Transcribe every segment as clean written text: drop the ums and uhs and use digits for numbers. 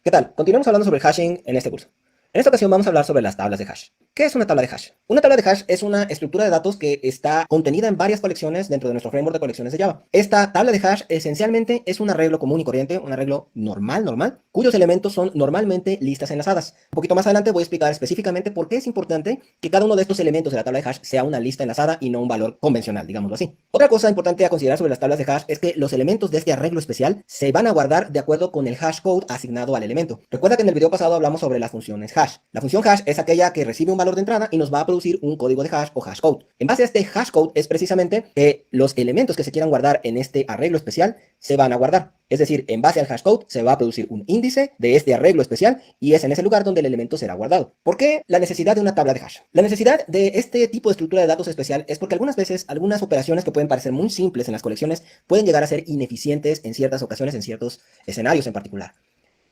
¿Qué tal? Continuamos hablando sobre el hashing en este curso. En esta ocasión vamos a hablar sobre las tablas de hash. ¿Qué es una tabla de hash? Una tabla de hash es una estructura de datos que está contenida en varias colecciones dentro de nuestro framework de colecciones de Java. Esta tabla de hash esencialmente es un arreglo común y corriente, un arreglo normal, cuyos elementos son normalmente listas enlazadas. Un poquito más adelante voy a explicar específicamente por qué es importante que cada uno de estos elementos de la tabla de hash sea una lista enlazada y no un valor convencional, digámoslo así. Otra cosa importante a considerar sobre las tablas de hash es que los elementos de este arreglo especial se van a guardar de acuerdo con el hash code asignado al elemento. Recuerda que en el video pasado hablamos sobre las funciones hash. La función hash es aquella que recibe un valor de entrada y nos va a producir un código de hash o hash code. En base a este hash code es precisamente que los elementos que se quieran guardar en este arreglo especial se van a guardar. Es decir, en base al hash code se va a producir un índice de este arreglo especial y es en ese lugar donde el elemento será guardado. ¿Por qué la necesidad de una tabla de hash? La necesidad de este tipo de estructura de datos especial es porque algunas veces algunas operaciones que pueden parecer muy simples en las colecciones pueden llegar a ser ineficientes en ciertas ocasiones, en ciertos escenarios en particular.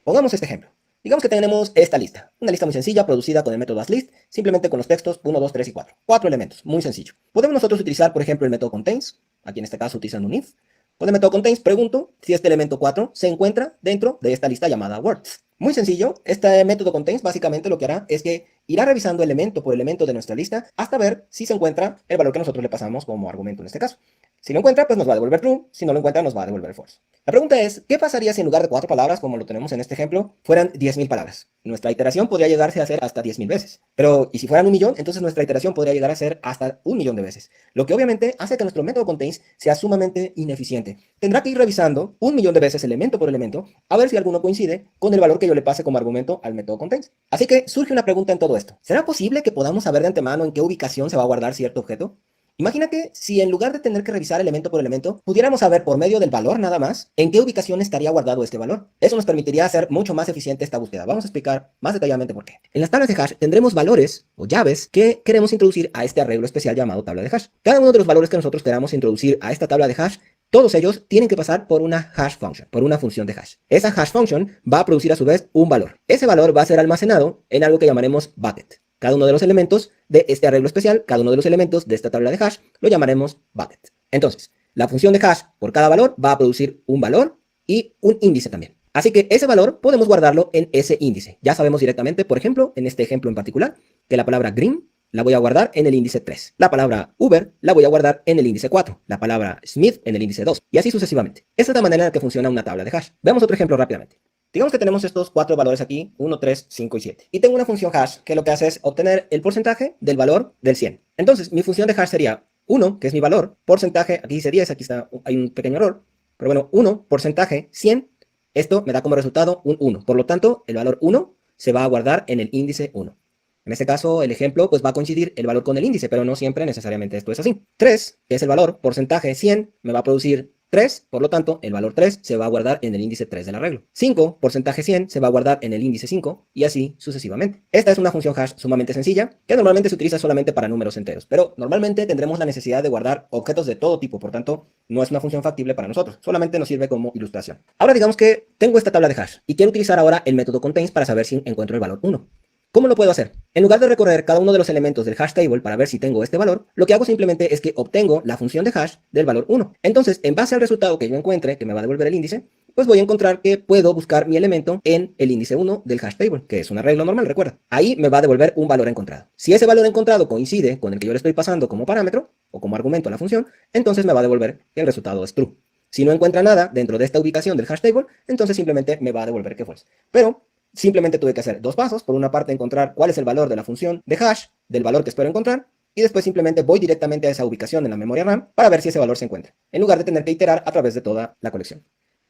Pongamos este ejemplo. Digamos que tenemos esta lista, una lista muy sencilla producida con el método asList, simplemente con los textos 1, 2, 3 y 4. 4 elementos, muy sencillo. Podemos nosotros utilizar, por ejemplo, el método contains, aquí en este caso utilizando un if. Con el método contains pregunto si este elemento 4 se encuentra dentro de esta lista llamada words. Muy sencillo, este método contains básicamente lo que hará es que irá revisando elemento por elemento de nuestra lista hasta ver si se encuentra el valor que nosotros le pasamos como argumento en este caso. Si lo encuentra, pues nos va a devolver true, si no lo encuentra, nos va a devolver false. La pregunta es, ¿qué pasaría si en lugar de 4 palabras, como lo tenemos en este ejemplo, fueran 10.000 palabras? Nuestra iteración podría llegarse a hacer hasta 10.000 veces. Pero, ¿y si fueran 1.000.000? Entonces nuestra iteración podría llegar a ser hasta 1.000.000 de veces. Lo que obviamente hace que nuestro método contains sea sumamente ineficiente. Tendrá que ir revisando 1.000.000 de veces elemento por elemento a ver si alguno coincide con el valor que yo le pase como argumento al método contains. Así que surge una pregunta en todo esto. ¿Será posible que podamos saber de antemano en qué ubicación se va a guardar cierto objeto? Imagina que si en lugar de tener que revisar elemento por elemento, pudiéramos saber por medio del valor nada más en qué ubicación estaría guardado este valor. Eso nos permitiría hacer mucho más eficiente esta búsqueda. Vamos a explicar más detalladamente por qué. En las tablas de hash tendremos valores o llaves que queremos introducir a este arreglo especial llamado tabla de hash. Cada uno de los valores que nosotros queramos introducir a esta tabla de hash, todos ellos tienen que pasar por una hash function, por una función de hash. Esa hash function va a producir a su vez un valor. Ese valor va a ser almacenado en algo que llamaremos bucket. Cada uno de los elementos de este arreglo especial, cada uno de los elementos de esta tabla de hash, lo llamaremos bucket. Entonces, la función de hash por cada valor va a producir un valor y un índice también. Así que ese valor podemos guardarlo en ese índice. Ya sabemos directamente, por ejemplo, en este ejemplo en particular, que la palabra green la voy a guardar en el índice 3. La palabra Uber la voy a guardar en el índice 4. La palabra Smith en el índice 2. Y así sucesivamente. Esa es la manera en la que funciona una tabla de hash. Veamos otro ejemplo rápidamente. Digamos que tenemos estos 4 valores aquí, 1, 3, 5 y 7. Y tengo una función hash que lo que hace es obtener el porcentaje del valor del 100. Entonces, mi función de hash sería 1, que es mi valor, porcentaje, aquí dice 10, aquí hay un pequeño error, pero bueno, 1, porcentaje, 100. Esto me da como resultado un 1. Por lo tanto, el valor 1 se va a guardar en el índice 1. En este caso, el ejemplo, pues va a coincidir el valor con el índice, pero no siempre necesariamente esto es así. 3, que es el valor, porcentaje 100, me va a producir 3, por lo tanto, el valor 3 se va a guardar en el índice 3 del arreglo. 5, porcentaje 100, se va a guardar en el índice 5, y así sucesivamente. Esta es una función hash sumamente sencilla, que normalmente se utiliza solamente para números enteros, pero normalmente tendremos la necesidad de guardar objetos de todo tipo, por tanto, no es una función factible para nosotros, solamente nos sirve como ilustración. Ahora digamos que tengo esta tabla de hash, y quiero utilizar ahora el método contains para saber si encuentro el valor 1. ¿Cómo lo puedo hacer? En lugar de recorrer cada uno de los elementos del hash table para ver si tengo este valor, lo que hago simplemente es que obtengo la función de hash del valor 1. Entonces, en base al resultado que yo encuentre, que me va a devolver el índice, pues voy a encontrar que puedo buscar mi elemento en el índice 1 del hash table, que es un arreglo normal, recuerda. Ahí me va a devolver un valor encontrado. Si ese valor encontrado coincide con el que yo le estoy pasando como parámetro, o como argumento a la función, entonces me va a devolver que el resultado es true. Si no encuentra nada dentro de esta ubicación del hash table, entonces simplemente me va a devolver que false. Pero simplemente tuve que hacer dos pasos. Por una parte, encontrar cuál es el valor de la función de hash, del valor que espero encontrar, y después simplemente voy directamente a esa ubicación en la memoria RAM para ver si ese valor se encuentra, en lugar de tener que iterar a través de toda la colección.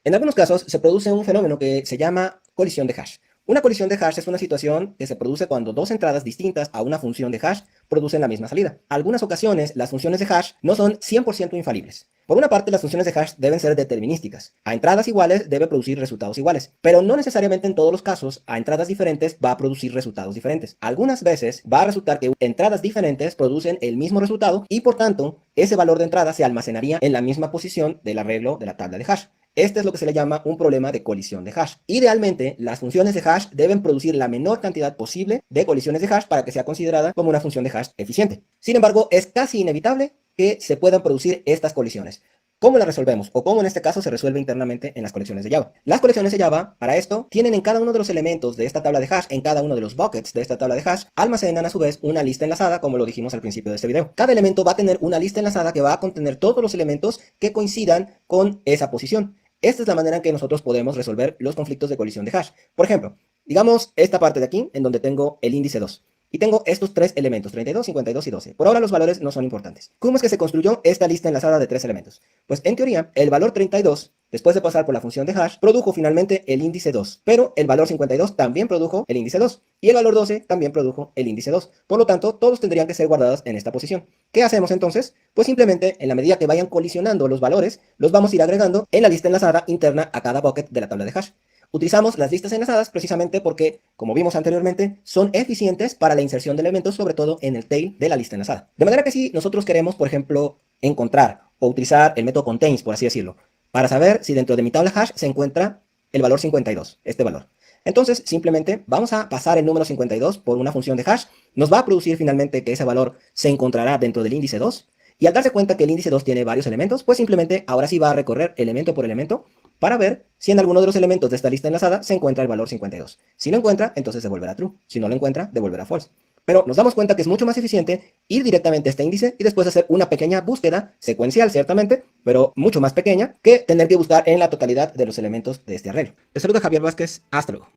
En algunos casos se produce un fenómeno que se llama colisión de hash. Una colisión de hash es una situación que se produce cuando dos entradas distintas a una función de hash producen la misma salida. Algunas ocasiones las funciones de hash no son 100% infalibles. Por una parte, las funciones de hash deben ser determinísticas. A entradas iguales debe producir resultados iguales, pero no necesariamente en todos los casos a entradas diferentes va a producir resultados diferentes. Algunas veces va a resultar que entradas diferentes producen el mismo resultado y por tanto ese valor de entrada se almacenaría en la misma posición del arreglo de la tabla de hash. Este es lo que se le llama un problema de colisión de hash. Idealmente, las funciones de hash deben producir la menor cantidad posible de colisiones de hash para que sea considerada como una función de hash eficiente. Sin embargo, es casi inevitable que se puedan producir estas colisiones. ¿Cómo la resolvemos? O cómo en este caso se resuelve internamente en las colecciones de Java. Las colecciones de Java, para esto, tienen en cada uno de los elementos de esta tabla de hash, en cada uno de los buckets de esta tabla de hash, almacenan a su vez una lista enlazada, como lo dijimos al principio de este video. Cada elemento va a tener una lista enlazada que va a contener todos los elementos que coincidan con esa posición. Esta es la manera en que nosotros podemos resolver los conflictos de colisión de hash. Por ejemplo, digamos esta parte de aquí, en donde tengo el índice 2. Y tengo estos tres elementos, 32, 52 y 12. Por ahora los valores no son importantes. ¿Cómo es que se construyó esta lista enlazada de tres elementos? Pues en teoría, el valor 32, después de pasar por la función de hash, produjo finalmente el índice 2. Pero el valor 52 también produjo el índice 2. Y el valor 12 también produjo el índice 2. Por lo tanto, todos tendrían que ser guardados en esta posición. ¿Qué hacemos entonces? Pues simplemente, en la medida que vayan colisionando los valores, los vamos a ir agregando en la lista enlazada interna a cada bucket de la tabla de hash. Utilizamos las listas enlazadas precisamente porque, como vimos anteriormente, son eficientes para la inserción de elementos, sobre todo en el tail de la lista enlazada. De manera que si nosotros queremos, por ejemplo, encontrar o utilizar el método contains, por así decirlo, para saber si dentro de mi tabla hash se encuentra el valor 52, este valor. Entonces, simplemente vamos a pasar el número 52 por una función de hash, nos va a producir finalmente que ese valor se encontrará dentro del índice 2, y al darse cuenta que el índice 2 tiene varios elementos, pues simplemente ahora sí va a recorrer elemento por elemento para ver si en alguno de los elementos de esta lista enlazada se encuentra el valor 52. Si lo encuentra, entonces devolverá true. Si no lo encuentra, devolverá false. Pero nos damos cuenta que es mucho más eficiente ir directamente a este índice y después hacer una pequeña búsqueda, secuencial ciertamente, pero mucho más pequeña, que tener que buscar en la totalidad de los elementos de este arreglo. Te saluda Javier Vázquez, hasta luego.